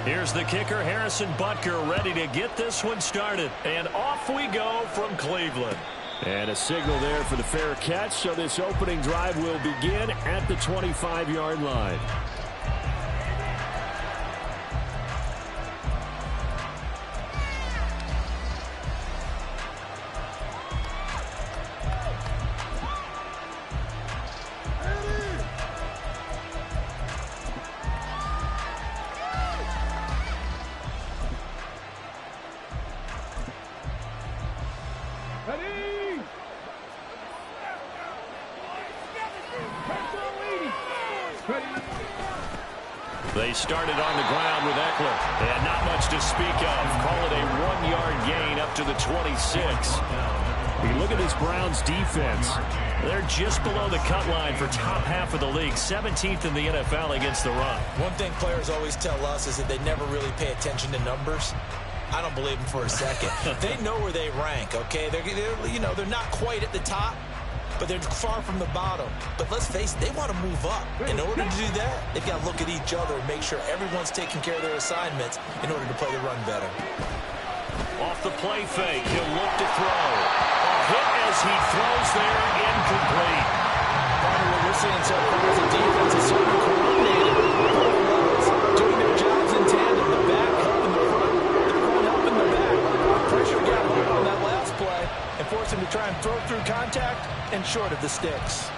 Here's the kicker, Harrison Butker, ready to get this one started. And off we go from Cleveland. And a signal there for the fair catch, so this opening drive will begin at the 25-yard line. They started on the ground with Eckler, and not much to speak of. Call it a 1-yard gain up to the 26. You look at this Browns defense. They're just below the cut line for top half of the league, 17th in the NFL against the run. One thing players always tell us is that they never really pay attention to numbers. I don't believe them for a second. They know where they rank, okay? They're not quite at the top, but they're far from the bottom. But let's face it, they want to move up. In order to do that, they've got to look at each other and make sure everyone's taking care of their assignments in order to play the run better. Off the play fake, he'll look to throw. A hit as he throws there, incomplete. Part of what we're seeing so far is the defense is certainly coordinated at both levels, doing their jobs in tandem. The back helping the front helping the back. Pressure got hold on that last play and forced him to try and throw through contact and short of the sticks.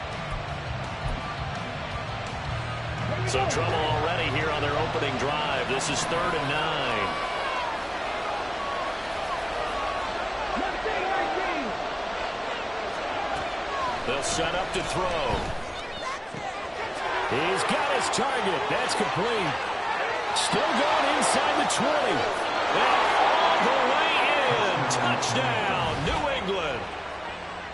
So trouble already here on their opening drive. This is 3rd and 9. They'll set up to throw. He's got his target. That's complete. Still going inside the 20. And all the way in. Touchdown, New England.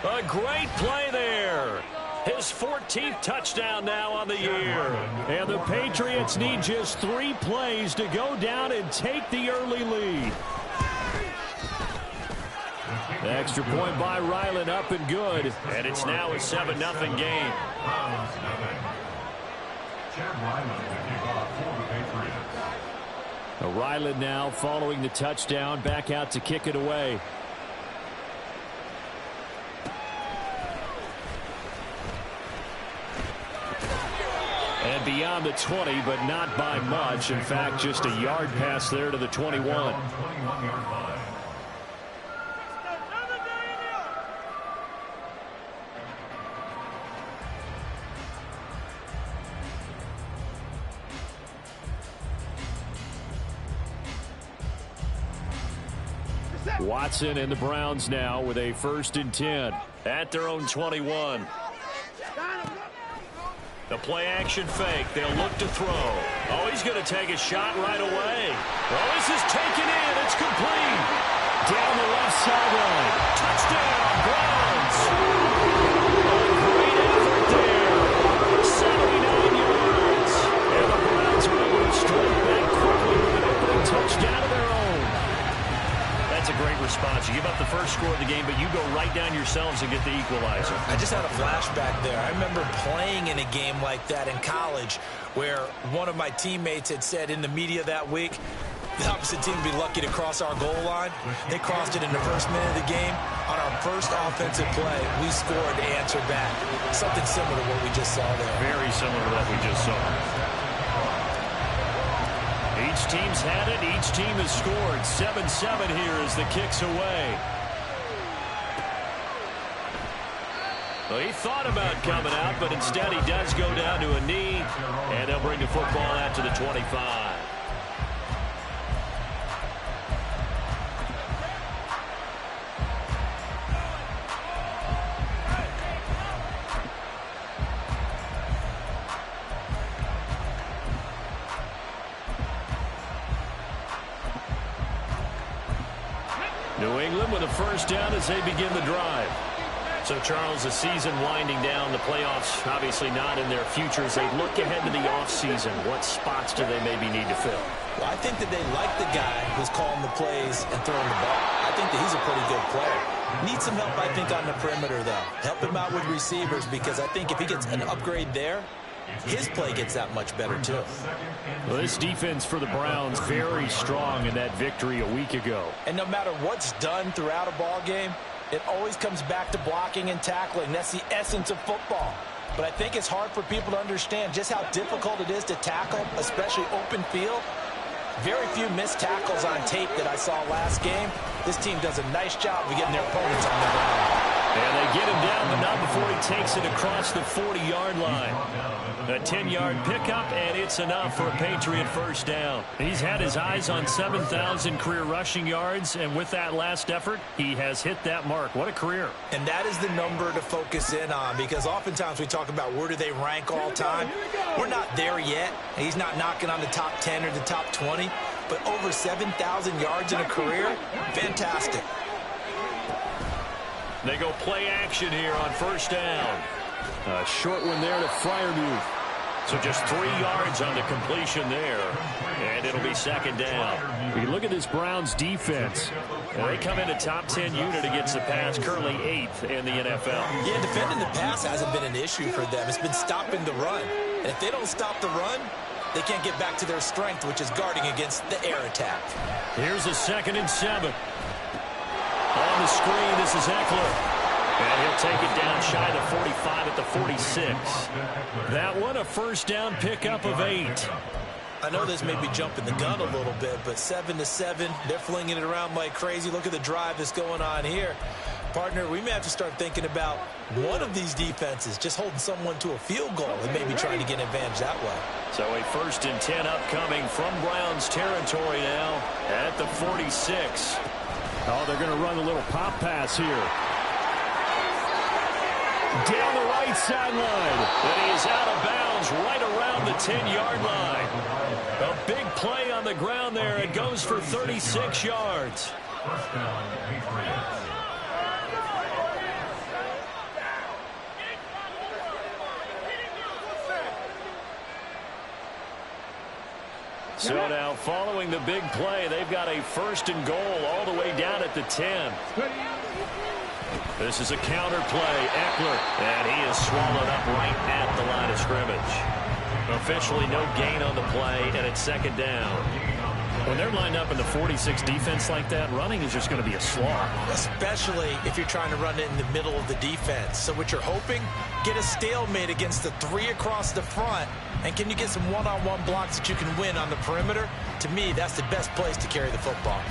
A great play there. His 14th touchdown now on the year. And the Patriots need just 3 plays to go down and take the early lead. The extra point by Ryland up and good. And it's now a 7-0 game. Ryland now following the touchdown, back out to kick it away. And beyond the 20, but not by much. In fact, just a yard pass there to the 21. Watson and the Browns now with a 1st and 10. At their own 21. The play action fake. They'll look to throw. Oh, he's going to take a shot right away. Oh, this is taken in. It's complete. Down the left sideline. Touchdown, Browns. A great effort there. 79 yards. And the Browns are able to strike back quickly with an opening touchdown of their own. That's a great response. You give up the first score of the game, but you go right down yourselves and get the equalizer. I just had a flashback there. I remember playing in a game like that in college where one of my teammates had said in the media that week, the opposite team would be lucky to cross our goal line. They crossed it in the first minute of the game. On our first offensive play, we scored to answer back. Something similar to what we just saw there. Very similar to what we just saw. Each team's had it. Each team has scored. 7-7 here as the kick's away. Well, he thought about coming out, but instead he does go down to a knee, and they'll bring the football out to the 25. New England with a 1st down as they begin the drive. So, Charles, the season winding down, the playoffs obviously not in their future. As they look ahead to the offseason, what spots do they maybe need to fill? Well, I think that they like the guy who's calling the plays and throwing the ball. I think that he's a pretty good player. Needs some help, I think, on the perimeter, though. Help him out with receivers, because I think if he gets an upgrade there, his play gets that much better too. Well, this defense for the Browns very strong in that victory a week ago. And no matter what's done throughout a ball game, it always comes back to blocking and tackling. That's the essence of football. But I think it's hard for people to understand just how difficult it is to tackle, especially open field. Very few missed tackles on tape that I saw last game. This team does a nice job of getting their opponents on the ground. And they get him down, but not before he takes it across the 40-yard line. A 10-yard pickup, and it's enough for a Patriot first down. He's had his eyes on 7,000 career rushing yards, and with that last effort, he has hit that mark. What a career. And that is the number to focus in on, because oftentimes we talk about where do they rank all time. We're not there yet. He's not knocking on the top 10 or the top 20, but over 7,000 yards in a career, fantastic. They go play action here on first down. A short one there to Freiermuth. So just 3 yards on the completion there. And it'll be second down. You look at this Browns defense. They come in a top 10 unit against the pass, currently 8th in the NFL. Yeah, defending the pass hasn't been an issue for them. It's been stopping the run. And if they don't stop the run, they can't get back to their strength, which is guarding against the air attack. Here's a 2nd and 7. On the screen, this is Eckler. And he'll take it down shy of the 45 at the 46. That one, a first down pickup of 8. I know this may be jumping the gun a little bit, but 7-7, they're flinging it around like crazy. Look at the drive that's going on here. Partner, we may have to start thinking about one of these defenses just holding someone to a field goal and maybe trying to get an advantage that way. So a 1st and 10 upcoming from Browns territory now at the 46. Oh, they're going to run a little pop pass here. Down the right sideline. And he is out of bounds right around the 10-yard line. A big play on the ground there. It goes for 36 yards. So now following the big play, they've got a 1st and goal all the way down at the 10. This is a counter play. Eckler, and he is swallowed up right at the line of scrimmage. Officially no gain on the play, and it's 2nd down. When they're lined up in the 46 defense like that, running is just going to be a slog. Especially if you're trying to run it in the middle of the defense. So what you're hoping, get a stalemate against the 3 across the front, and can you get some one-on-one blocks that you can win on the perimeter? To me, that's the best place to carry the football.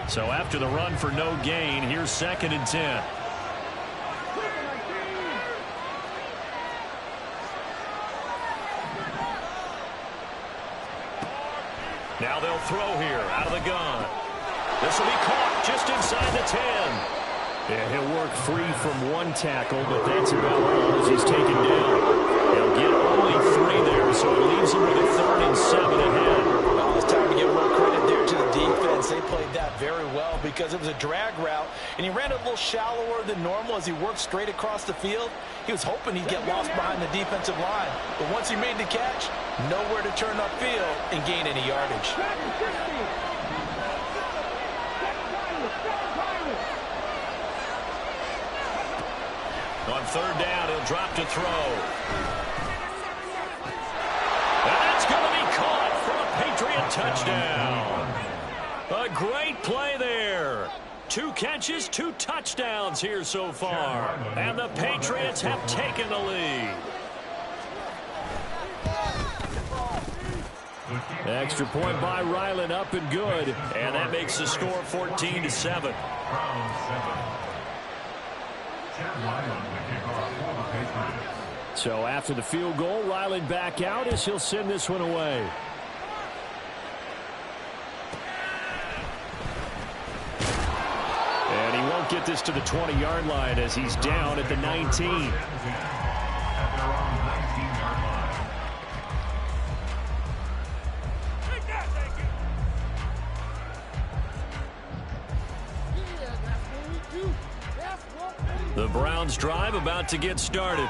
So after the run for no gain, here's 2nd and 10. Now they'll throw here out of the gun. This will be caught just inside the 10. Yeah, he'll work free from one tackle, but that's about all as he's taken down. He'll get only 3 there, so it leaves him with a 3rd and 7 ahead. Well, it's time to give more credit there to the defense. They played that very well because it was a drag route, and he ran a little shallower than normal as he worked straight across the field. He was hoping he'd get lost behind the defensive line, but once he made the catch, nowhere to turn upfield and gain any yardage. On 3rd down, he'll drop to throw. And that's going to be caught for a Patriot touchdown. A great play there. 2 catches, 2 touchdowns here so far. And the Patriots have taken the lead. Extra point by Ryland, up and good. And that makes the score 14-7. So after the field goal, Ryland back out as he'll send this one away. And he won't get this to the 20-yard line as he's down at the 19. The Browns drive about to get started.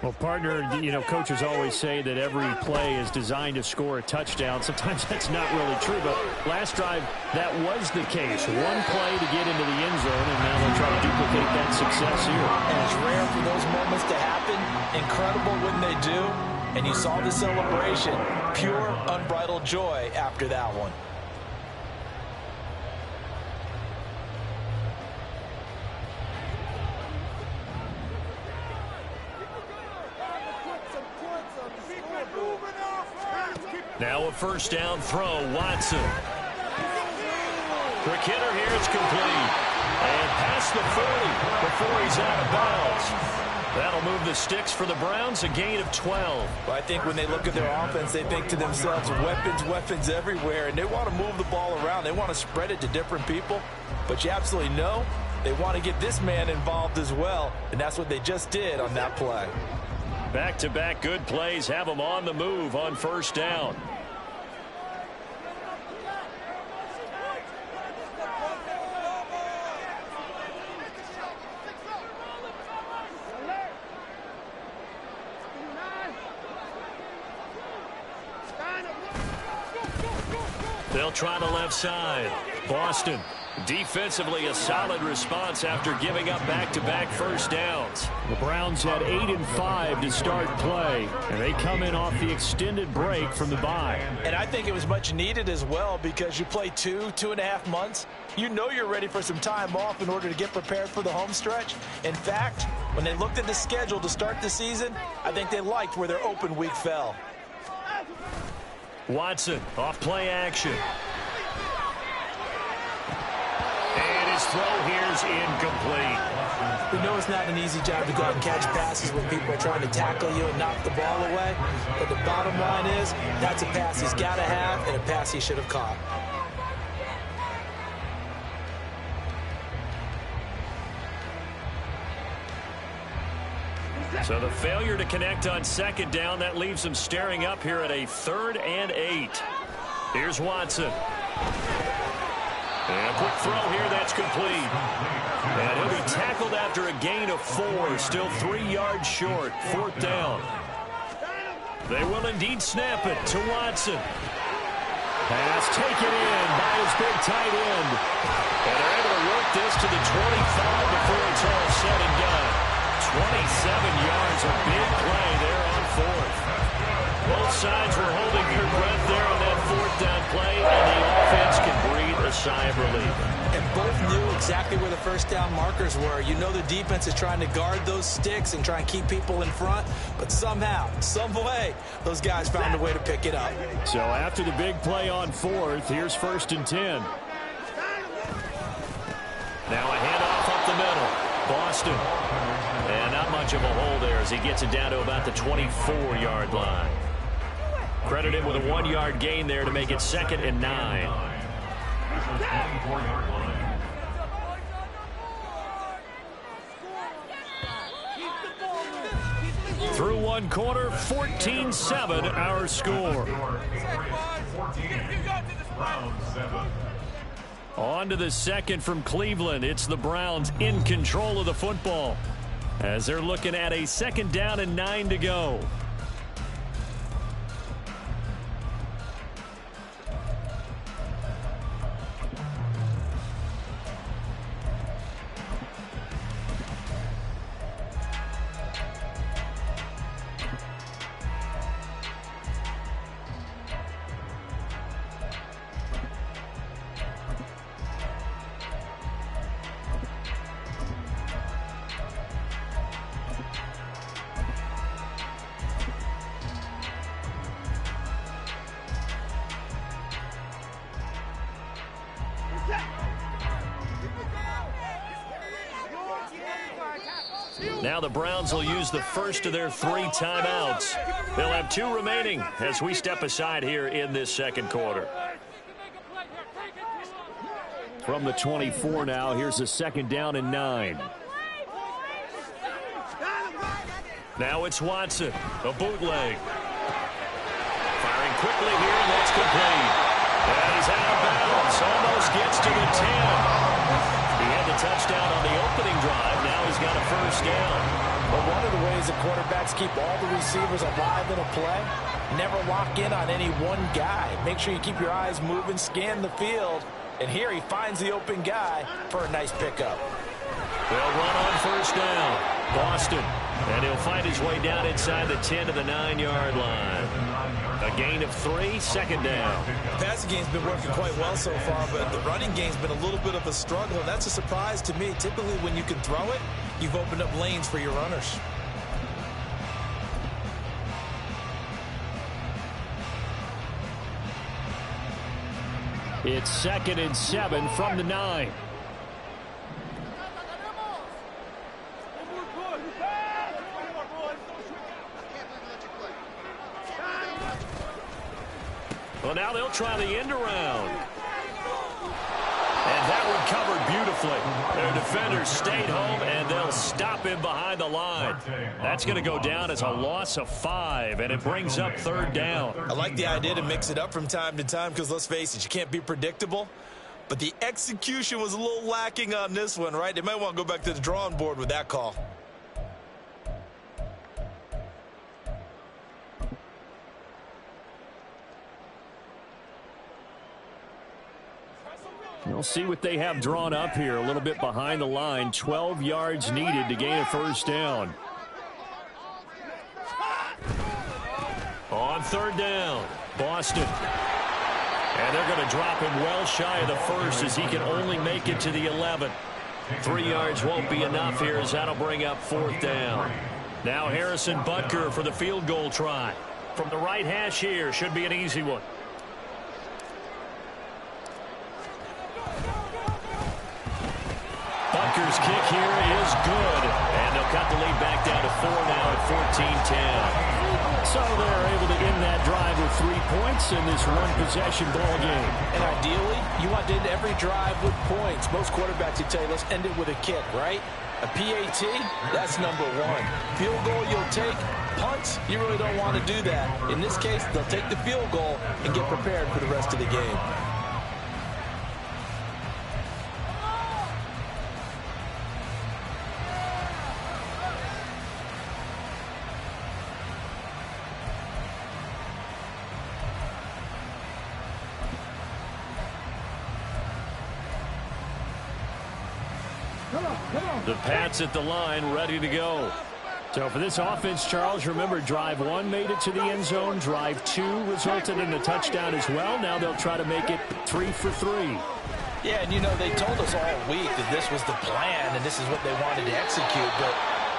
Well, partner, you know, coaches always say that every play is designed to score a touchdown. Sometimes that's not really true, but last drive, that was the case. One play to get into the end zone, and now they'll try to duplicate that success here. And it's rare for those moments to happen. Incredible when they do. And you saw the celebration. Pure, unbridled joy after that one. Now a first down throw, Watson. Quick hitter here, it's complete. And past the 40 before he's out of bounds. That'll move the sticks for the Browns, a gain of 12. Well, I think when they look at their offense, they think to themselves, weapons everywhere, and they want to move the ball around. They want to spread it to different people, but you absolutely know they want to get this man involved as well, and that's what they just did on that play. Back-to-back good plays have them on the move on first down. They'll try the left side. Boston, defensively a solid response after giving up back-to-back first downs. The Browns had 8 and 5 to start play, and they come in off the extended break from the bye. And I think it was much needed as well because you play 2.5 months. You know you're ready for some time off in order to get prepared for the home stretch. In fact, when they looked at the schedule to start the season, I think they liked where their open week fell. Watson off play action. And his throw here's incomplete. We know it's not an easy job to go out and catch passes when people are trying to tackle you and knock the ball away. But the bottom line is that's a pass he's got to have and a pass he should have caught. So the failure to connect on second down, that leaves them staring up here at a 3rd and 8. Here's Watson. And a quick throw here, that's complete. And he'll be tackled after a gain of 4, still 3 yards short, 4th down. They will indeed snap it to Watson. Pass taken in by his big tight end. And they're able to work this to the 25 before it's all said and done. 27 yards, a big play there on 4th. Both sides were holding their breath there on that 4th down play, and the offense can breathe a sigh of relief. And both knew exactly where the first down markers were. You know the defense is trying to guard those sticks and try and keep people in front, but somehow, some way, those guys found a way to pick it up. So after the big play on 4th, here's 1st and 10. Now a handoff up the middle. Boston. And not much of a hole there as he gets it down to about the 24-yard line. Credit him with a 1-yard gain there to make it 2nd and 9. Through one quarter, 14-7 our score. On to the second from Cleveland. It's the Browns in control of the football as they're looking at a 2nd down and 9 to go. Now the Browns will use the first of their 3 timeouts. They'll have 2 remaining as we step aside here in this second quarter. From the 24 now, here's a 2nd down and 9. Now it's Watson, a bootleg. Firing quickly here, and that's complete. And he's out of bounds, almost gets to the 10. He had the touchdown on the opening drive. Now he's got a 1st down. But one of the ways as the quarterbacks keep all the receivers alive in a play. Never lock in on any one guy. Make sure you keep your eyes moving, scan the field. And here he finds the open guy for a nice pickup. They'll run on first down. Boston. And he'll find his way down inside the 10 to the 9-yard line. A gain of 3, second down. The passing game's been working quite well so far, but the running game's been a little bit of a struggle, and that's a surprise to me. Typically, when you can throw it, you've opened up lanes for your runners. It's 2nd and 7 from the 9. Well, now they'll try the end around. And that one covered beautifully. Their defenders stayed home, and they'll stop him behind the line. That's going to go down as a loss of 5, and it brings up 3rd down. I like the idea to mix it up from time to time because, let's face it, you can't be predictable. But the execution was a little lacking on this one, right? They might want to go back to the drawing board with that call. We'll see what they have drawn up here. A little bit behind the line. 12 yards needed to gain a 1st down. On 3rd down, Boston. And they're going to drop him well shy of the 1st as he can only make it to the 11. 3 yards won't be enough here as that'll bring up 4th down. Now Harrison Butker for the field goal try. From the right hash here, should be an easy one. Butker's kick here is good. And they'll cut the lead back down to 4 now at 14-10. So they're able to end that drive with 3 points in this one-possession ball game. And ideally, you want to end every drive with points. Most quarterbacks would tell you, let's end it with a kick, right? A PAT, that's number 1. Field goal, you'll take. Punts, you really don't want to do that. In this case, they'll take the field goal and get prepared for the rest of the game. The Pats at the line, ready to go. So for this offense, Charles, remember, drive 1 made it to the end zone. Drive 2 resulted in a touchdown as well. Now they'll try to make it 3 for 3. Yeah, and you know, they told us all week that this was the plan and this is what they wanted to execute, but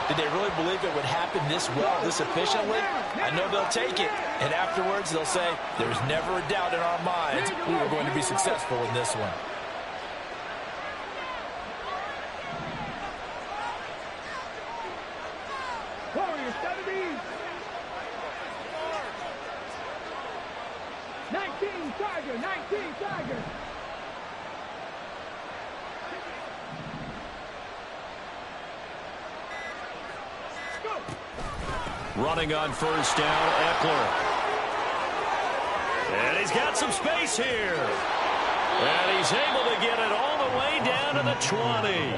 did they really believe it would happen this well, this efficiently? I know they'll take it, and afterwards they'll say, there's never a doubt in our minds we were going to be successful in this one. Warriors, 70. 19 Tiger, 19 Tiger. Running on first down, Eckler. And he's got some space here. And he's able to get it all the way down to the 20.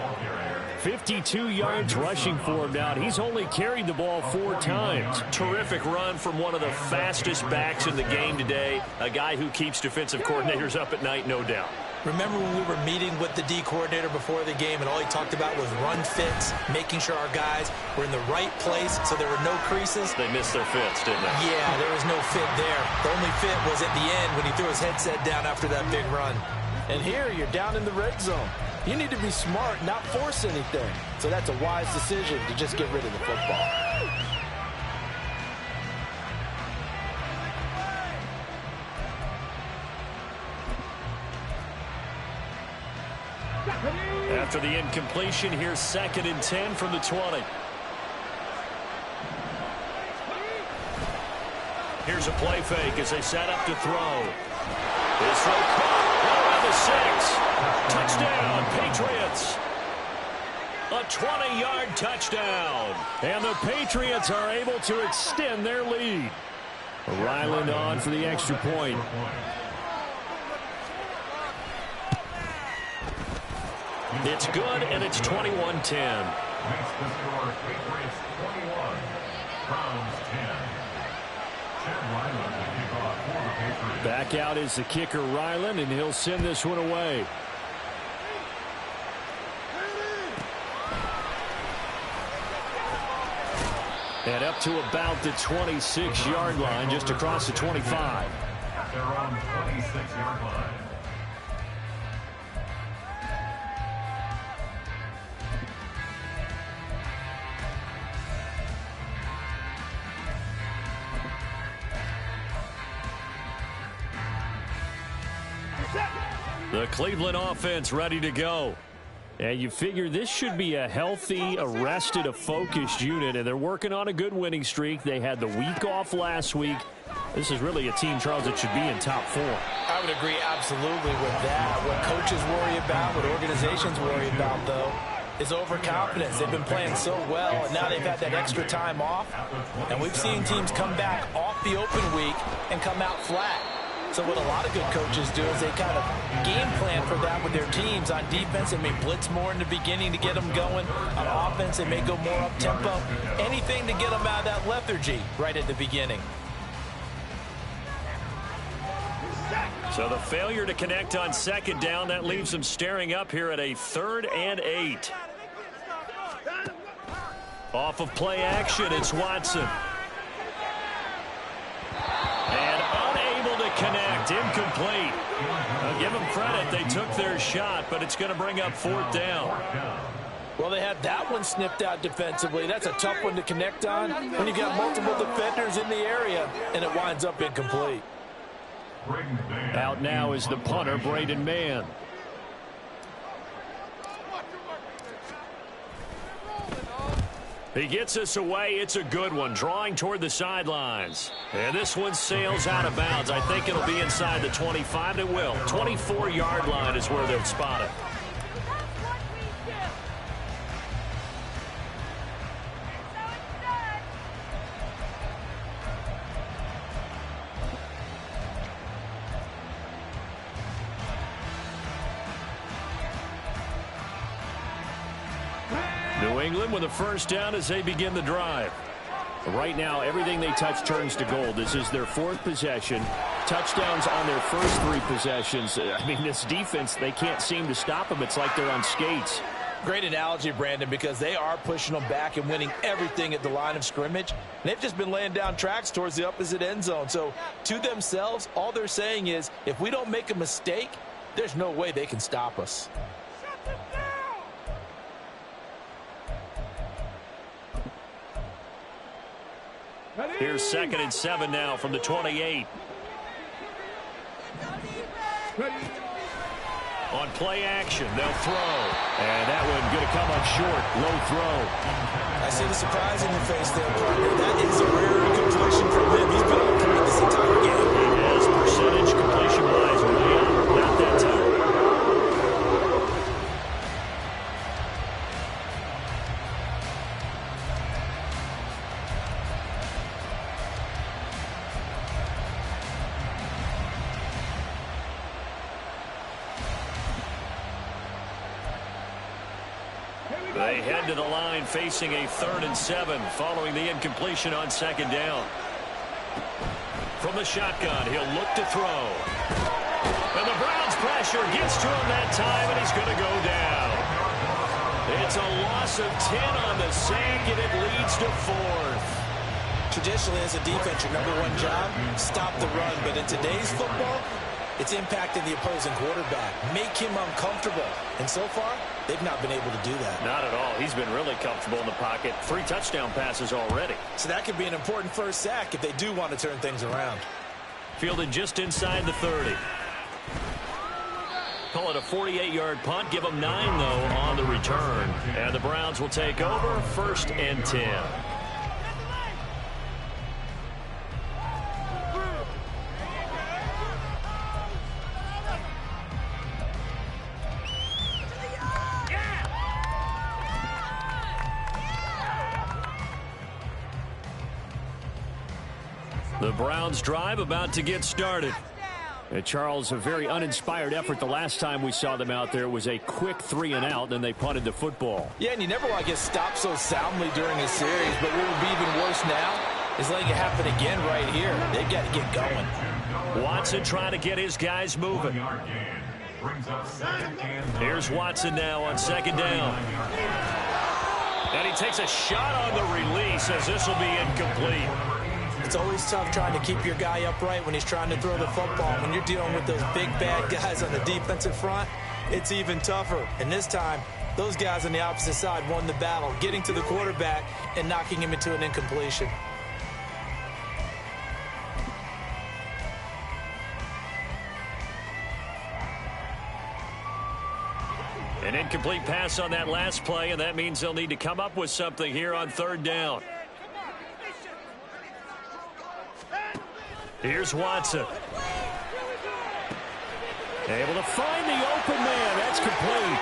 52 yards rushing for him now. He's only carried the ball 4 times. Terrific run from one of the fastest backs in the game today. A guy who keeps defensive coordinators up at night, no doubt. Remember when we were meeting with the D coordinator before the game and all he talked about was run fits, making sure our guys were in the right place so there were no creases? They missed their fits, didn't they? Yeah, there was no fit there. The only fit was at the end when he threw his headset down after that big run. And here you're down in the red zone. You need to be smart, not force anything. So that's a wise decision to just get rid of the football. After the incompletion, here's 2nd and 10 from the 20. Here's a play fake as they set up to throw. This throw caught around the 6. Touchdown, Patriots. A 20-yard touchdown. And the Patriots are able to extend their lead. Ryland on for the extra point. It's good, and it's 21-10. Makes the score Patriots 21, Browns 10. Chad Ryland to kick off for the Patriots. Back out is the kicker, Ryland, and he'll send this one away. And up to about the 26-yard line, just across the 25. At their own 26-yard line. The Cleveland offense ready to go. And you figure this should be a healthy, arrested, a focused unit, and they're working on a good winning streak. They had the week off last week. This is really a team, Charles, that should be in top 4. I would agree absolutely with that. What coaches worry about, what organizations worry about, though, is overconfidence. They've been playing so well, and now they've had that extra time off. And we've seen teams come back off the open week and come out flat. So what a lot of good coaches do is they kind of game plan for that with their teams. On defense, they may blitz more in the beginning to get them going. On offense, they may go more up-tempo. Anything to get them out of that lethargy right at the beginning. So the failure to connect on second down, that leaves them staring up here at a 3rd and 8. Off of play action, it's Watson. And unable to connect, incomplete. I'll give them credit, they took their shot, but it's going to bring up 4th down. Well, they had that one snipped out defensively. That's a tough one to connect on when you've got multiple defenders in the area, and it winds up incomplete. Out now is the punter, Braden Mann. He gets us away. It's a good one, drawing toward the sidelines. And this one sails out of bounds. I think it'll be inside the 25. It will. 24-yard line is where they'll spot it. New England with a first down as they begin the drive. Right now, everything they touch turns to gold. This is their 4th possession. Touchdowns on their first 3 possessions. I mean, this defense, they can't seem to stop them. It's like they're on skates. Great analogy, Brandon, because they are pushing them back and winning everything at the line of scrimmage. They've just been laying down tracks towards the opposite end zone. So, to themselves, all they're saying is, if we don't make a mistake, there's no way they can stop us. Here's 2nd and 7 now from the 28. On play action, they'll throw. And that one going to come up short. Low throw. I see the surprise in your face there, partner. That is a rare completion from him. He's been on point this entire game. He has percentage completion-wise way up. Not that time. They head to the line facing a 3rd and 7 following the incompletion on 2nd down. From the shotgun, he'll look to throw. And the Browns pressure gets to him that time, and he's going to go down. It's a loss of 10 on the sack, and it leads to 4th. Traditionally, as a defense, your #1 job, stop the run. But in today's football, it's impacting the opposing quarterback. Make him uncomfortable. And so far, they've not been able to do that. Not at all. He's been really comfortable in the pocket. 3 touchdown passes already. So that could be an important first sack if they do want to turn things around. Fielded just inside the 30. Call it a 48-yard punt. Give them 9, though, on the return. And the Browns will take over 1st and 10. The Browns drive about to get started. Charles, a very uninspired effort the last time we saw them out there. It was a quick 3-and-out, then they punted the football. Yeah, and you never want to get stopped so soundly during a series, but what would be even worse now is letting it happen again right here. They've got to get going. Watson trying to get his guys moving. Here's Watson now on 2nd down. And he takes a shot on the release as this will be incomplete. It's always tough trying to keep your guy upright when he's trying to throw the football. When you're dealing with those big, bad guys on the defensive front, it's even tougher. And this time, those guys on the opposite side won the battle, getting to the quarterback and knocking him into an incompletion. An incomplete pass on that last play, and that means they'll need to come up with something here on 3rd down. Here's Watson. Able to find the open man. That's complete.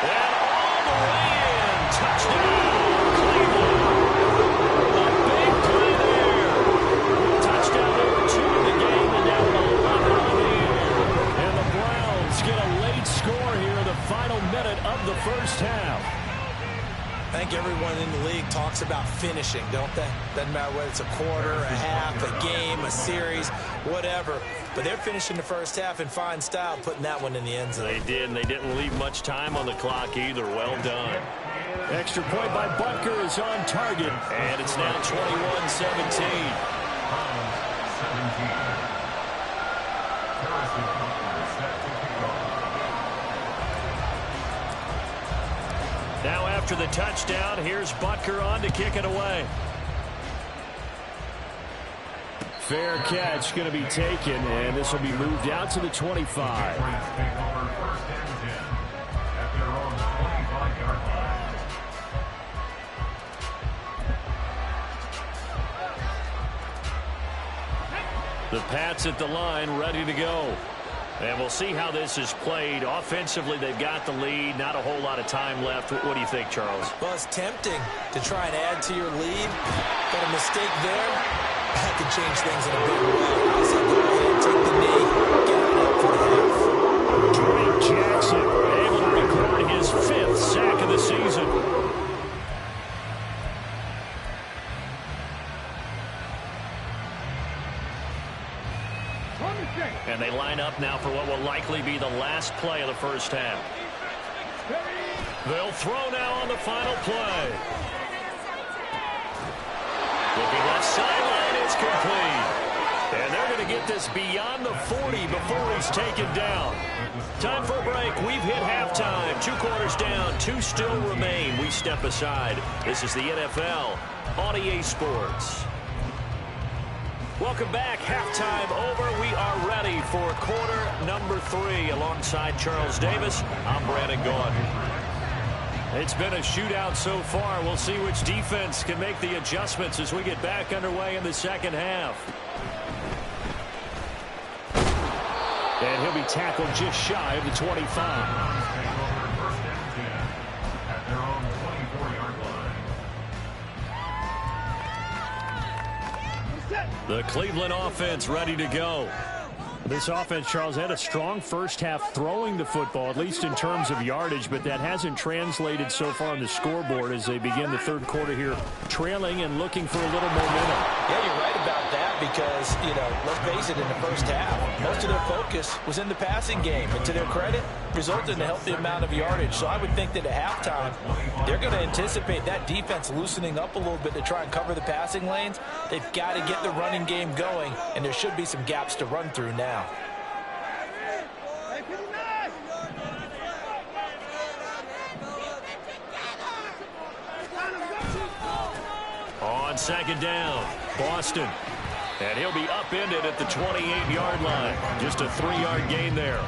And all the way in. Touchdown, Cleveland. A big play there. Touchdown number 2 in the game, and now 11 on the year. And the Browns get a late score here in the final minute of the first half. I think everyone in the league talks about finishing, don't they? Doesn't matter whether it's a quarter, a half, a game, a series, whatever. But they're finishing the first half in fine style, putting that one in the end zone. They did, and they didn't leave much time on the clock either. Well done. Extra point by Butker is on target, and it's now 21-17. Now after the touchdown, here's Butker on to kick it away. Fair catch going to be taken, and this will be moved out to the 25. The Pats at the line, ready to go. And we'll see how this is played. Offensively, they've got the lead. Not a whole lot of time left. What do you think, Charles? Well, it's tempting to try and add to your lead, but a mistake there, that could change things in a big way. I said go ahead, take the knee, get it up for the half. Drake Jackson able to record his 5th sack of the season. And they line up now for what will likely be the last play of the first half. They'll throw now on the final play. Looking left sideline, it's complete. And they're going to get this beyond the 40 before he's taken down. Time for a break. We've hit halftime. 2 quarters down, 2 still remain. We step aside. This is the NFL on EA Sports. Welcome back. Halftime over. We are ready for quarter number 3. Alongside Charles Davis, I'm Brandon Gaudin. It's been a shootout so far. We'll see which defense can make the adjustments as we get back underway in the second half. And he'll be tackled just shy of the 25. The Cleveland offense ready to go. This offense, Charles, had a strong first half throwing the football, at least in terms of yardage, but that hasn't translated so far on the scoreboard as they begin the third quarter here, trailing and looking for a little momentum. Yeah, you're right about that because, let's face it, in the first half, most of their focus was in the passing game. And to their credit, resulted in a healthy amount of yardage. So I would think that at halftime, they're going to anticipate that defense loosening up a little bit to try and cover the passing lanes. They've got to get the running game going, and there should be some gaps to run through now. On second down, Boston. And he'll be upended at the 28-yard line. Just a 3-yard gain there.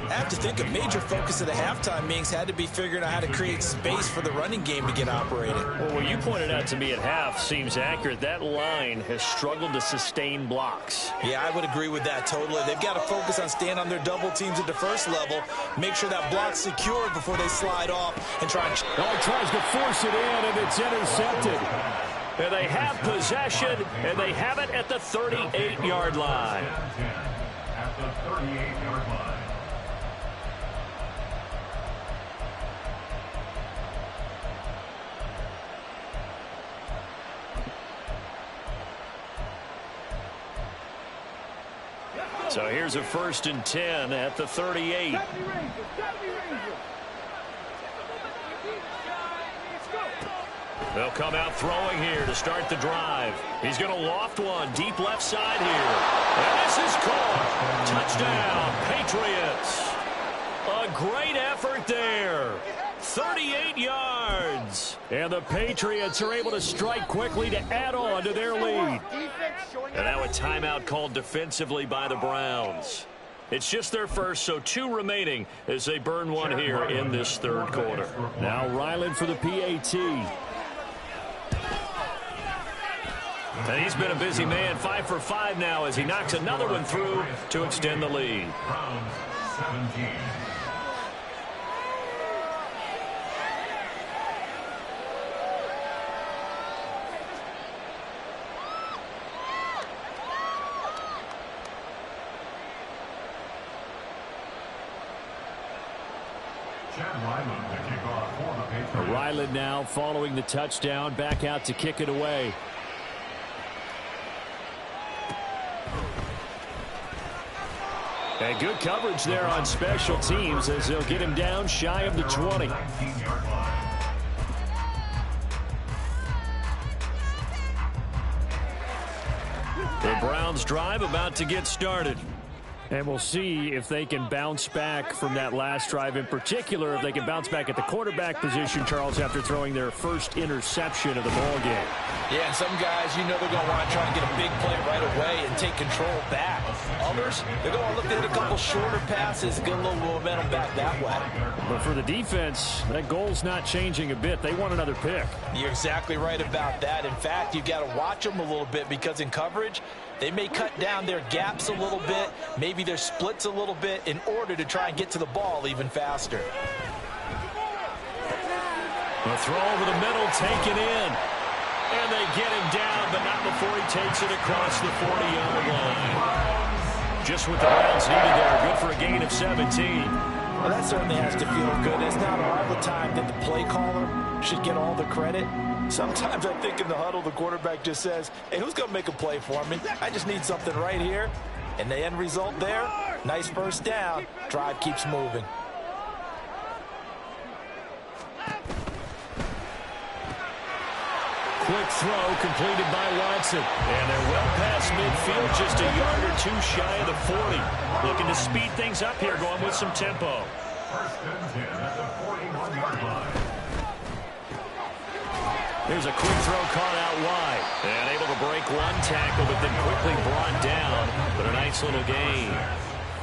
I have to think a major focus of the halftime meetings had to be figuring out how to create space for the running game to get operated. Well, what you pointed out to me at half seems accurate. That line has struggled to sustain blocks. Yeah, I would agree with that totally. They've got to focus on staying on their double teams at the first level, make sure that block's secure before they slide off and try and... Oh, he tries to force it in, and it's intercepted. And they have possession, and they have it at the 38-yard line. At the 38-yard line. So here's a 1st and 10 at the 38. They'll come out throwing here to start the drive. He's going to loft one deep left side here. And this is caught. Touchdown, Patriots. A great effort there. 38 yards. And the Patriots are able to strike quickly to add on to their lead. And now a timeout called defensively by the Browns. It's just their first, so 2 remaining as they burn one here in this 3rd quarter. Now Ryland for the PAT. And he's been a busy man, 5 for 5 now as he knocks another one through to extend the lead. Browns 17. Ryland now following the touchdown, back out to kick it away. And good coverage there on special teams as they'll get him down shy of the 20. The Browns drive about to get started. And we'll see if they can bounce back from that last drive, in particular if they can bounce back at the quarterback position, Charles, after throwing their first interception of the ball game. Yeah, and some guys, you know they're going to want to try and get a big play right away and take control back. Others, they're going to look at a couple shorter passes, get a little momentum back that way. But for the defense, that goal's not changing a bit. They want another pick. You're exactly right about that. In fact, you've got to watch them a little bit because in coverage, they may cut down their gaps a little bit, maybe their splits a little bit in order to try and get to the ball even faster. A throw over the middle, taken in. And they get him down, but not before he takes it across the 40-yard line. Just what the Browns needed there. Good for a gain of 17. Well, that certainly has to feel good. It's not all the time that the play caller should get all the credit. Sometimes I think in the huddle, the quarterback just says, hey, who's going to make a play for me? I just need something right here. And the end result there, nice 1st down. Drive keeps moving. Quick throw completed by Watson. And they're well past midfield, just a yard or 2 shy of the 40. Looking to speed things up here, going with some tempo. 1st and 10 at the 41-yard line. There's a quick throw caught out wide. And able to break one tackle, but then quickly brought down. But a nice little gain.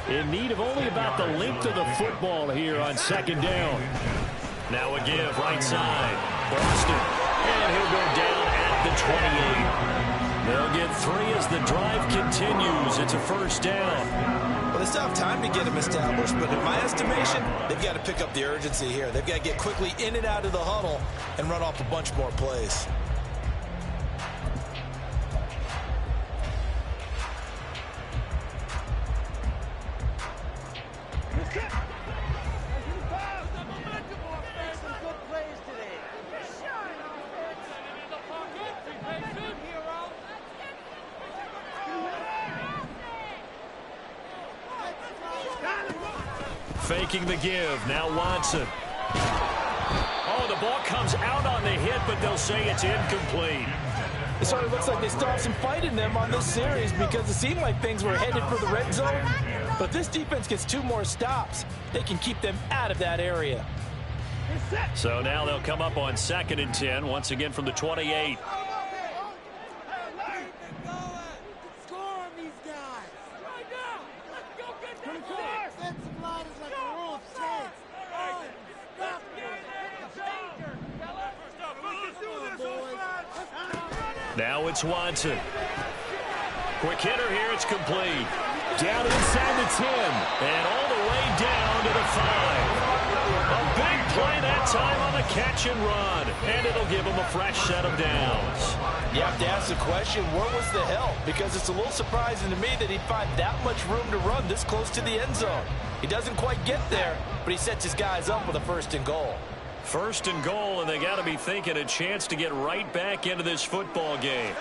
In need of only about the length of the football here on 2nd down. Now a give, right side. Boston. And he'll go down at the 28. They'll get 3 as the drive continues. It's a 1st down. Well, they still have time to get them established, but in my estimation, they've got to pick up the urgency here. They've got to get quickly in and out of the huddle and run off a bunch more plays. Faking the give. Now Watson. Oh, the ball comes out on the hit, but they'll say it's incomplete. It sort of looks like they still have some fight in them on this series because it seemed like things were headed for the red zone. But this defense gets 2 more stops. They can keep them out of that area. So now they'll come up on 2nd and 10, once again from the 28. Now it's Watson. Quick hitter here, it's complete. Down inside the 10, and all the way down to the 5. A big play that time on the catch and run, and it'll give him a fresh set of downs. You have to ask the question, where was the help? Because it's a little surprising to me that he'd find that much room to run this close to the end zone. He doesn't quite get there, but he sets his guys up with a 1st and goal. 1st and goal, and they got to be thinking a chance to get right back into this football game.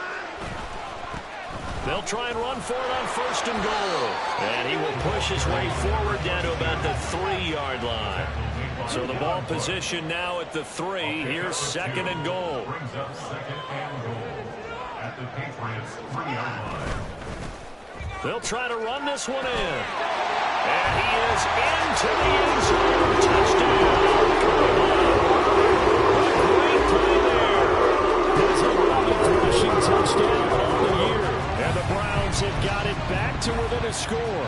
They'll try and run for it on 1st and goal. And he will push his way forward down to about the 3-yard line. So the ball position now at the 3. Here's 2nd and goal. Brings up 2nd and goal at the Patriots 3-yard line. They'll try to run this one in. And he is into the end zone. Touchdown. A great play there. His 11th rushing touchdown of the year. And the Browns have got it back to within a score.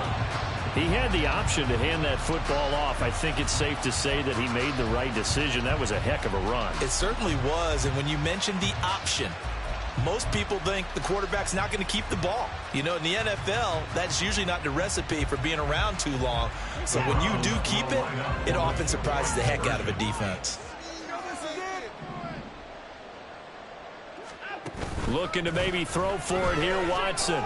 He had the option to hand that football off. I think it's safe to say that he made the right decision. That was a heck of a run. It certainly was, and when you mentioned the option, most people think the quarterback's not going to keep the ball. You know, in the NFL, that's usually not the recipe for being around too long. So when you do keep it, it often surprises the heck out of a defense. Looking to maybe throw for it here, Watson.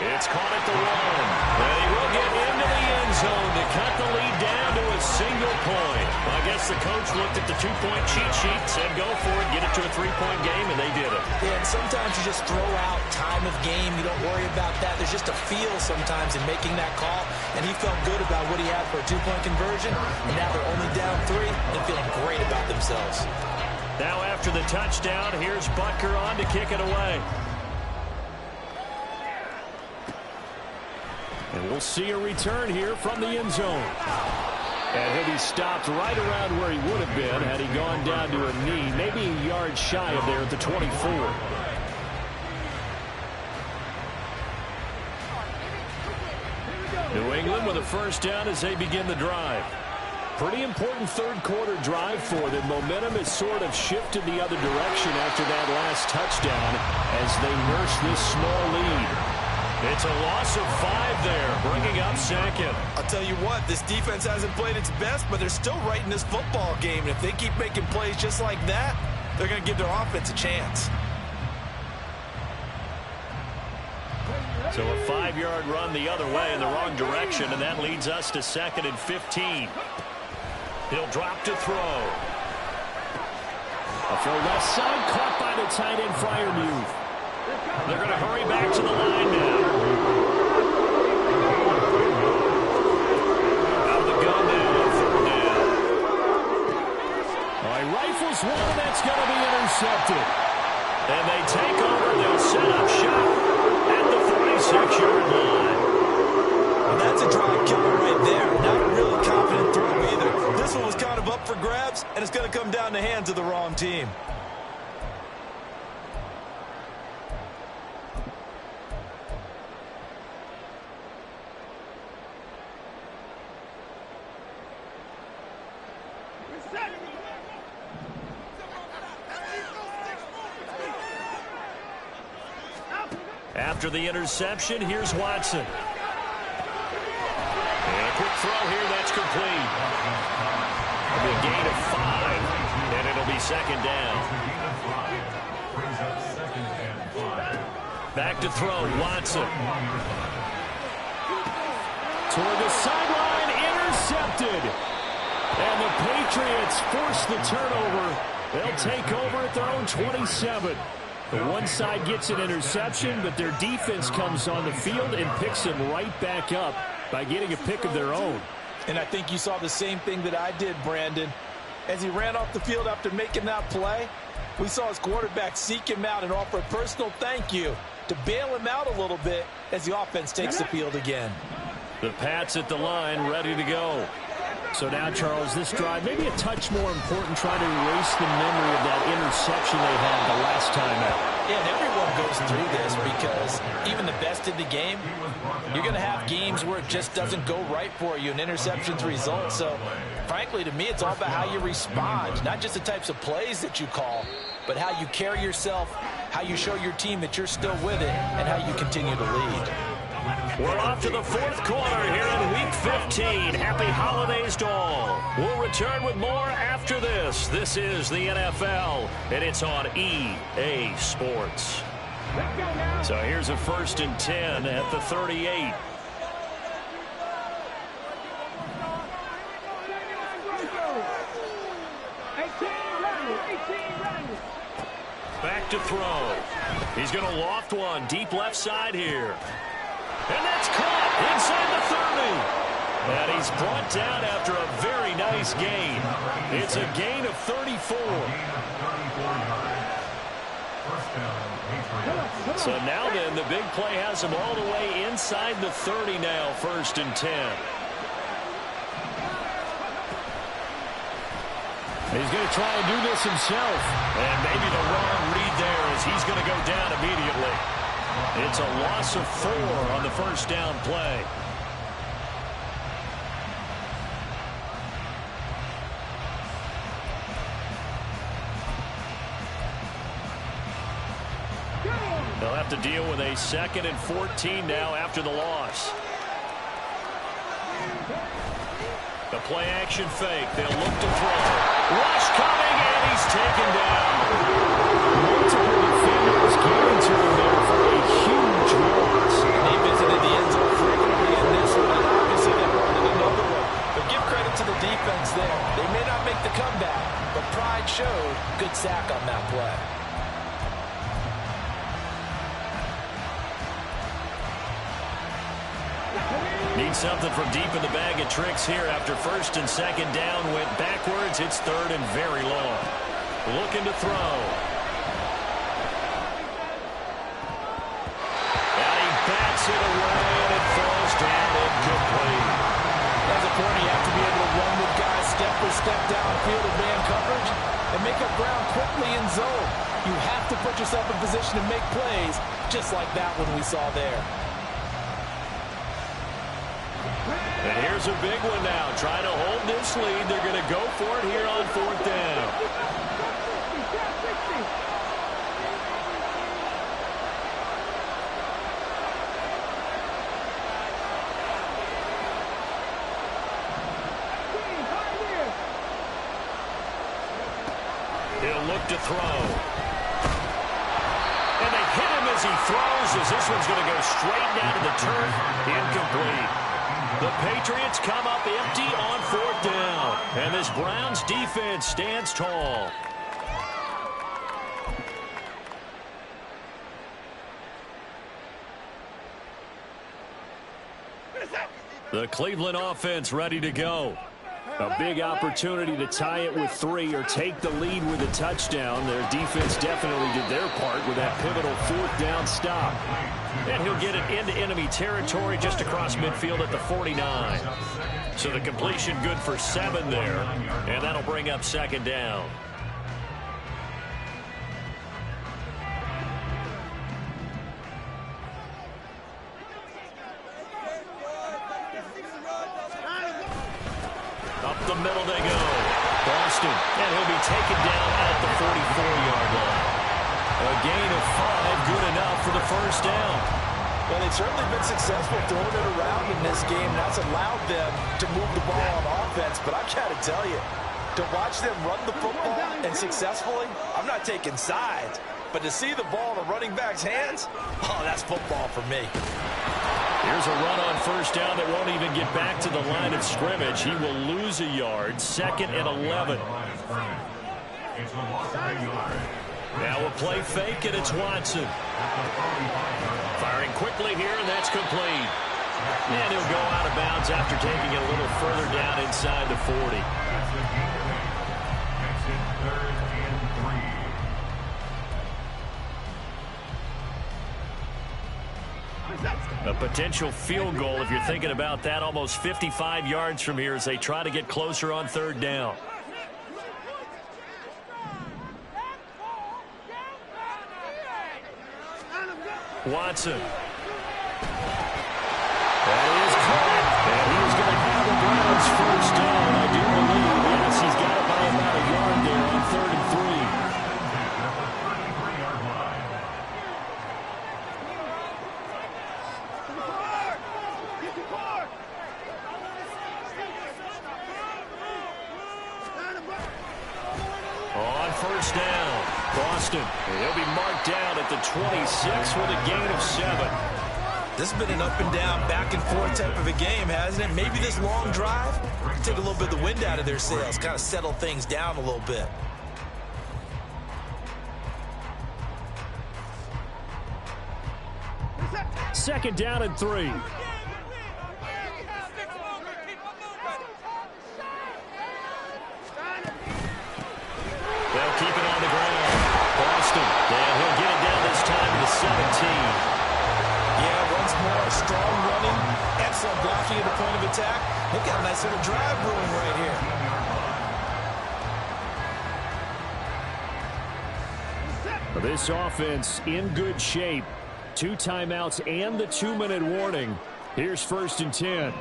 It's caught at the 1. And he will get into the end zone to cut the lead down to a single point. I guess the coach looked at the 2-point cheat sheet, said go for it, get it to a 3-point game, and they did it. Yeah, and sometimes you just throw out time of game. You don't worry about that. There's just a feel sometimes in making that call, and he felt good about what he had for a 2-point conversion, and now they're only down 3 and feeling great about themselves. Now after the touchdown, here's Butker on to kick it away. And we'll see a return here from the end zone. And he'll be stopped right around where he would have been had he gone down to a knee, maybe a yard shy of there at the 24. New England with a 1st down as they begin the drive. Pretty important 3rd quarter drive for them. Momentum has sort of shifted the other direction after that last touchdown as they nurse this small lead. It's a loss of 5 there, bringing up 2nd. I'll tell you what, this defense hasn't played its best, but they're still right in this football game. And if they keep making plays just like that, they're going to give their offense a chance. So a 5-yard run the other way in the wrong direction, and that leads us to 2nd and 15. He'll drop to throw. A throw left side, caught by the tight end, Freiermuth. They're going to hurry back to the line now. Out of the gun now on 3rd down. All right, rifles one, that's going to be intercepted. And they take over. They'll set up shop at the 46-yard line. Well, that's a drive killer right there. Not a really confident throw either. This one was kind of up for grabs, and it's going to come down the hands of the wrong team. After the interception, here's Watson. And a quick throw here, that's complete. It'll be a gain of 5, and it'll be 2nd down. Brings up 2nd and 5. Back to throw, Watson. Toward the sideline, intercepted. And the Patriots force the turnover. They'll take over at their own 27. The one side gets an interception, but their defense comes on the field and picks them right back up by getting a pick of their own. And I think you saw the same thing that I did, Brandon. As he ran off the field after making that play, we saw his quarterback seek him out and offer a personal thank you to bail him out a little bit as the offense takes the field again. The Pats at the line, ready to go. So now, Charles, this drive maybe a touch more important, trying to erase the memory of that interception they had the last time out. Yeah, and everyone goes through this because even the best in the game, you're going to have games where it just doesn't go right for you, and interceptions result. So, frankly, to me, it's all about how you respond, not just the types of plays that you call, but how you carry yourself, how you show your team that you're still with it, and how you continue to lead. We're off to the fourth quarter here in Week 15. Happy holidays to all. We'll return with more after this. This is the NFL, and it's on EA Sports. Let's go now. So here's a 1st and 10 at the 38. Back to throw. He's going to loft one deep left side here. And that's caught inside the 30. And he's brought down after a very nice gain. It's a gain of 34. So now then, the big play has him all the way inside the 30 now, 1st and 10. He's going to try and do this himself. And maybe the wrong read there as he's going to go down immediately. It's a loss of 4 on the 1st down play. They'll have to deal with a 2nd and 14 now after the loss. The play action fake. They'll look to throw. Rush coming, and he's taken down. Multiple defenders getting to him there for a huge loss. He visited the end zone frequently in this one, and obviously they wanted another one. But give credit to the defense there. They may not make the comeback, but pride showed. Good sack on that play. Need something from deep in the bag of tricks here after 1st and 2nd down. Went backwards. It's 3rd and very long. Looking to throw. And he bats it away, and it falls down incomplete. As a corner, you have to be able to run with guys step for step downfield in man coverage and make up ground quickly in zone. You have to put yourself in position to make plays, just like that one we saw there. And here's a big one now. Trying to hold this lead. They're going to go for it here on 4th down. He'll look to throw. And they hit him as he throws, as this one's going to go straight down to the turf. Incomplete. The Patriots come up empty on 4th down. And this Browns defense stands tall. The Cleveland offense ready to go. A big opportunity to tie it with 3 or take the lead with a touchdown. Their defense definitely did their part with that pivotal 4th down stop. And he'll get it into enemy territory just across midfield at the 49. So the completion good for 7 there. And that'll bring up 2nd down. Up the middle they go. Boston, and he'll be taken down at the 44-yard line. A gain of 5, good enough for the 1st down. Well, they've certainly been successful throwing it around in this game. That's allowed them to move the ball on offense. But I've got to tell you, to watch them run the football and successfully, I'm not taking sides. But to see the ball in a running back's hands, oh, that's football for me. Here's a run on 1st down that won't even get back to the line of scrimmage. He will lose a yard. 2nd and 11. Now a play fake, and it's Watson. Firing quickly here, and that's complete. And he'll go out of bounds after taking it a little further down inside the 40. A potential field goal, if you're thinking about that, almost 55 yards from here as they try to get closer on 3rd down. Watson. That is caught. And he's going to have the Browns 1st down. I do believe, yes, he's got it by about a yard there on 3rd and 3. first down. Boston, he'll be marked down at the 26 with a gain of 7. This has been an up and down, back and forth type of a game, hasn't it? Maybe this long drive take a little bit of the wind out of their sails, kind of settle things down a little bit. Second down and 3. They'll keep it on the ground. Boston, he'll get it down this time to the 17. Yeah, once more, strong running, excellent blocking at the point of attack. They've got a nice little drive brewing right here. This offense in good shape. 2 timeouts and the 2-minute warning. Here's 1st and 10.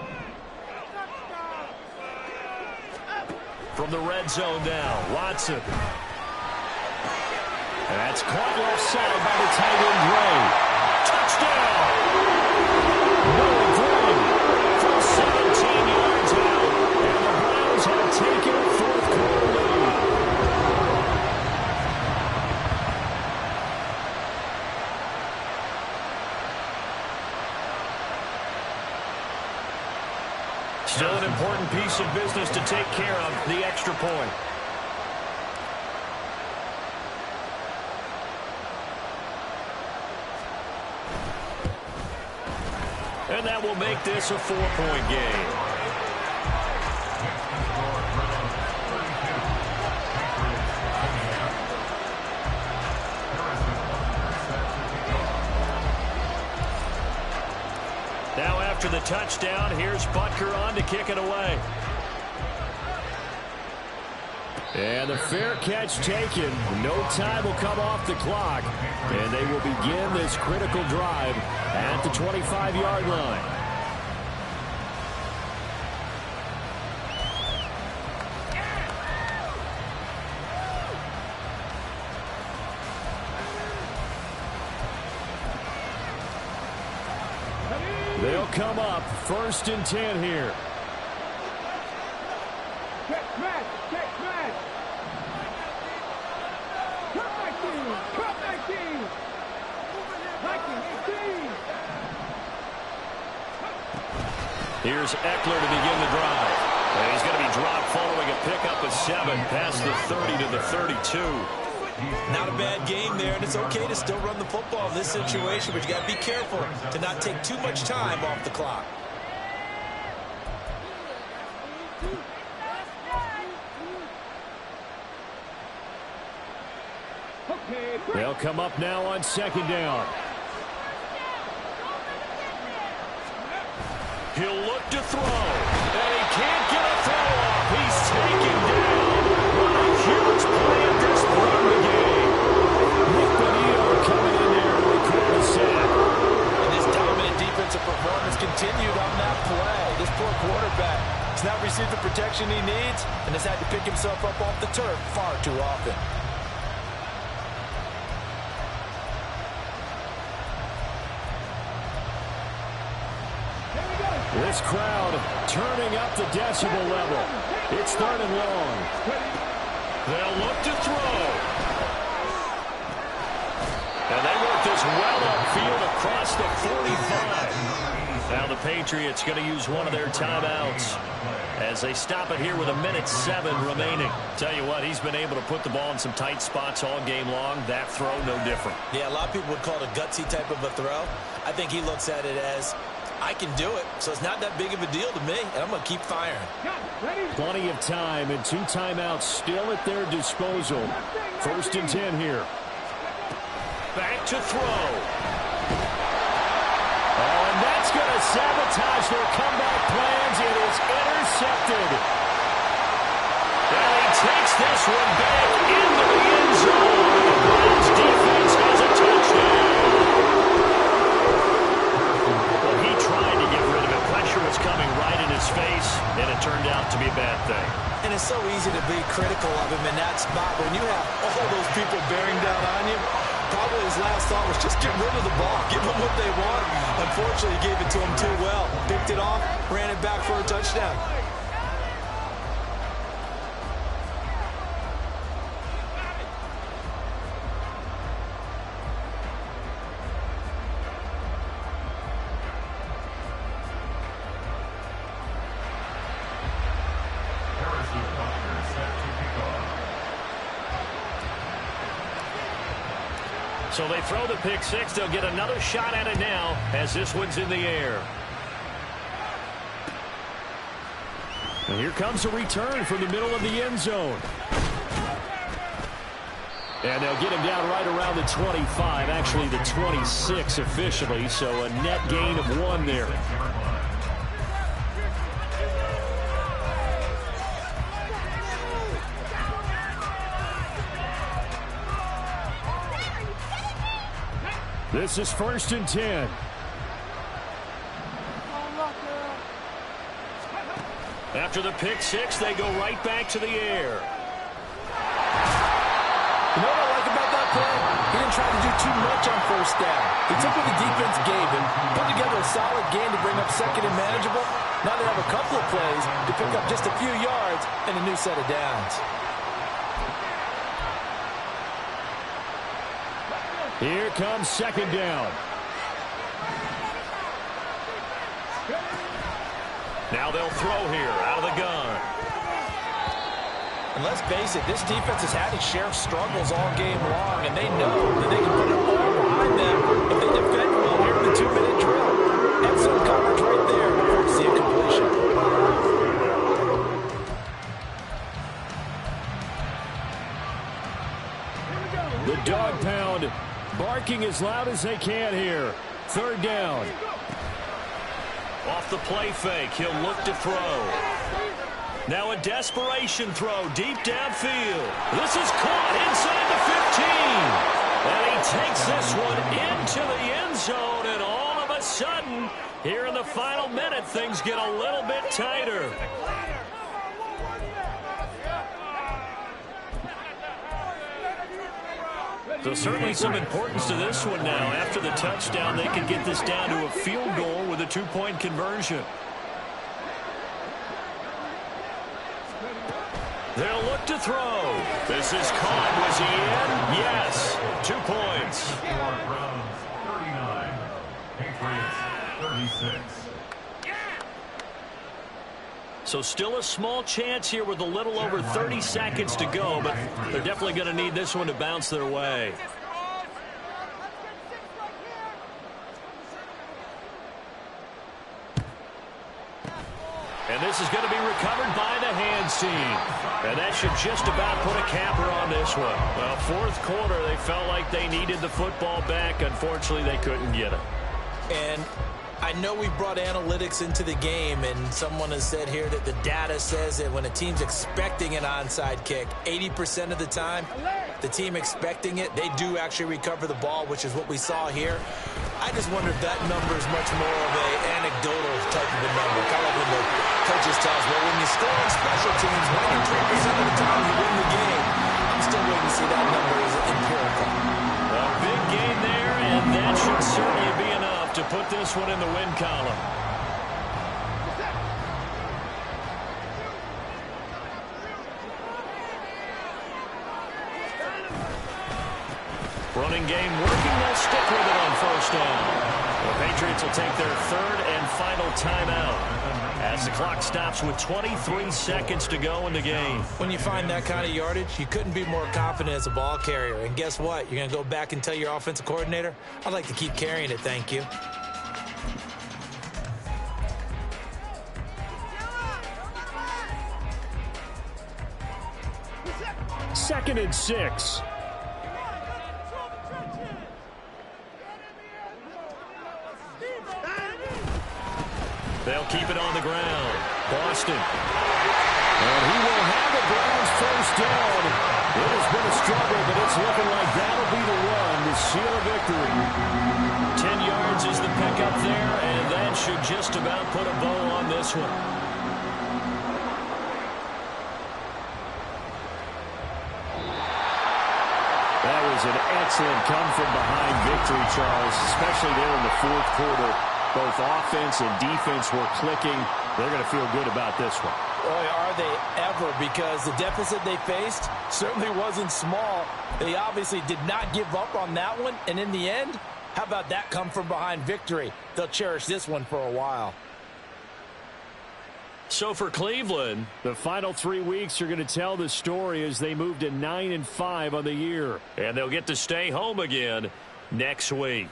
From the red zone now, Watson. And that's caught left side by the tight end, Gray. Touchdown! Noah Gray from 17 yards out. And the Browns have taken a 4th quarter lead. Still an important piece of business to take care of, the extra point. And that will make this a 4-point game. Now after the touchdown, here's Butker on to kick it away. And the fair catch taken. No time will come off the clock. And they will begin this critical drive at the 25-yard line. They'll come up 1st and 10 here. Check smash. Cut 19. Here's Eckler to begin the drive. And he's going to be dropped following a pickup of 7 past the 30 to the 32. Not a bad game there, and it's okay to still run the football in this situation, but you got to be careful to not take too much time off the clock. They'll come up now on 2nd down. He'll look to throw, and he can't get a throw off. He's taken down. What a huge play at this point in the game. Nick Bonito coming in there to record the sack. And his dominant defensive performance continued on that play. This poor quarterback has not received the protection he needs and has had to pick himself up off the turf far too often. This crowd turning up the decibel level. It's 3rd and long. They'll look to throw. And they work this well upfield across the 45. Now the Patriots going to use one of their timeouts as they stop it here with 1:07 remaining. Tell you what, he's been able to put the ball in some tight spots all game long. That throw, no different. Yeah, a lot of people would call it a gutsy type of a throw. I think he looks at it as, I can do it, so it's not that big of a deal to me, and I'm going to keep firing. Plenty of time and 2 timeouts still at their disposal. 1st and 10 here. Back to throw. Oh, and that's going to sabotage their comeback plans. It is intercepted. And he takes this one back into the end zone. The Browns defense has a touchdown. He tried to get rid of it. Pressure was coming right in his face, and it turned out to be a bad thing. And it's so easy to be critical of him in that spot. When you have all those people bearing down on you, probably his last thought was just get rid of the ball, give them what they want. Unfortunately, he gave it to him too well. Picked it off, ran it back for a touchdown. So they throw the pick six. They'll get another shot at it now as this one's in the air. And here comes a return from the middle of the end zone. And they'll get him down right around the 25, actually the 26 officially, so a net gain of 1 there. This is 1st and 10. After the pick six, they go right back to the air. You know what I like about that play? He didn't try to do too much on 1st down. He took what the defense gave him, put together a solid game to bring up 2nd and manageable. Now they have a couple of plays to pick up just a few yards and a new set of downs. Here comes 2nd down. Now they'll throw here out of the gun. And let's face it, this defense has had its share of struggles all game long, and they know that they can put it all behind them if they defend well here in the 2-minute drill. Excellent coverage right there before you see a completion. The dog pound barking as loud as they can here. 3rd down. Off the play fake, he'll look to throw. Now a desperation throw deep downfield. This is caught inside the 15. And he takes this one into the end zone, and all of a sudden, here in the final minute, things get a little bit tighter. So certainly some importance to this one now. After the touchdown, they can get this down to a field goal with a 2-point conversion. They'll look to throw. This is caught. Was he in? Yes. 2 points. Browns 39, Patriots 36. So still a small chance here with a little over 30 seconds to go, but they're definitely going to need this one to bounce their way. And this is going to be recovered by the hands team. And that should just about put a capper on this one. Well, 4th quarter, they felt like they needed the football back. Unfortunately, they couldn't get it. And I know we brought analytics into the game, and someone has said here that the data says that when a team's expecting an onside kick, 80% of the time, the team expecting it, they do actually recover the ball, which is what we saw here. I just wonder if that number is much more of an anecdotal type of a number. Kind of like when the coaches tell us, well, when you score on special teams, 93% of the time you win the game. I'm still waiting to see that number is empirical. A big gain there, and that should certainly be enough to put this one in the win column. Running game working. They'll stick with it on 1st down. The Patriots will take their 3rd and final timeout as the clock stops with 23 seconds to go in the game. When you find that kind of yardage, you couldn't be more confident as a ball carrier. And guess what? You're going to go back and tell your offensive coordinator, I'd like to keep carrying it, thank you. Second and 6. They'll keep it on the ground. Boston. And he will have the Browns 1st down. It has been a struggle, but it's looking like that'll be the one to seal a victory. 10 yards is the pickup there, and that should just about put a bow on this one. That was an excellent come-from-behind victory, Charles, especially there in the 4th quarter. Both offense and defense were clicking. They're going to feel good about this one. Boy, are they ever, because the deficit they faced certainly wasn't small. They obviously did not give up on that one, and in the end, how about that come-from-behind victory? They'll cherish this one for a while. So for Cleveland, the final 3 weeks are going to tell the story as they move to 9-5 on the year. and they'll get to stay home again next week.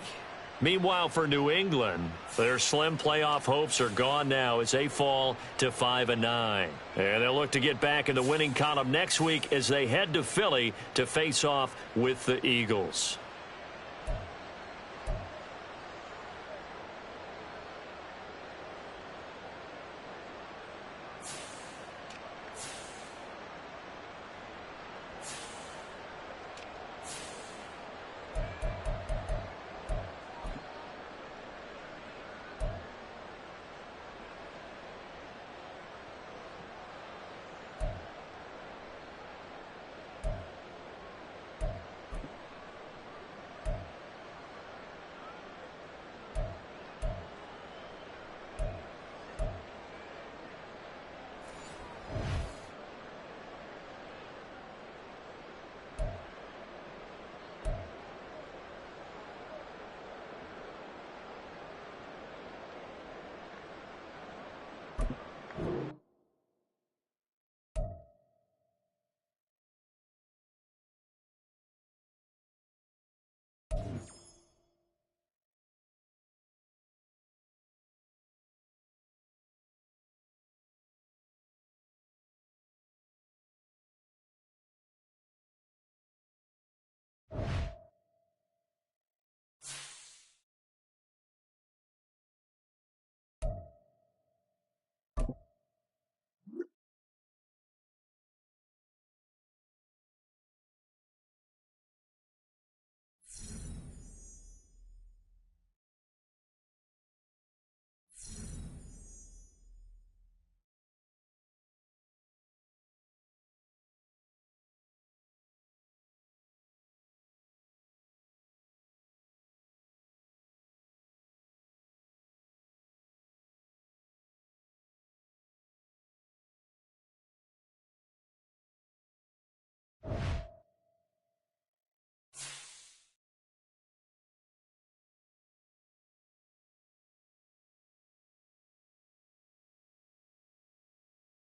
Meanwhile, for New England, their slim playoff hopes are gone now as they fall to 5-9. And they'll look to get back in the winning column next week as they head to Philly to face off with the Eagles.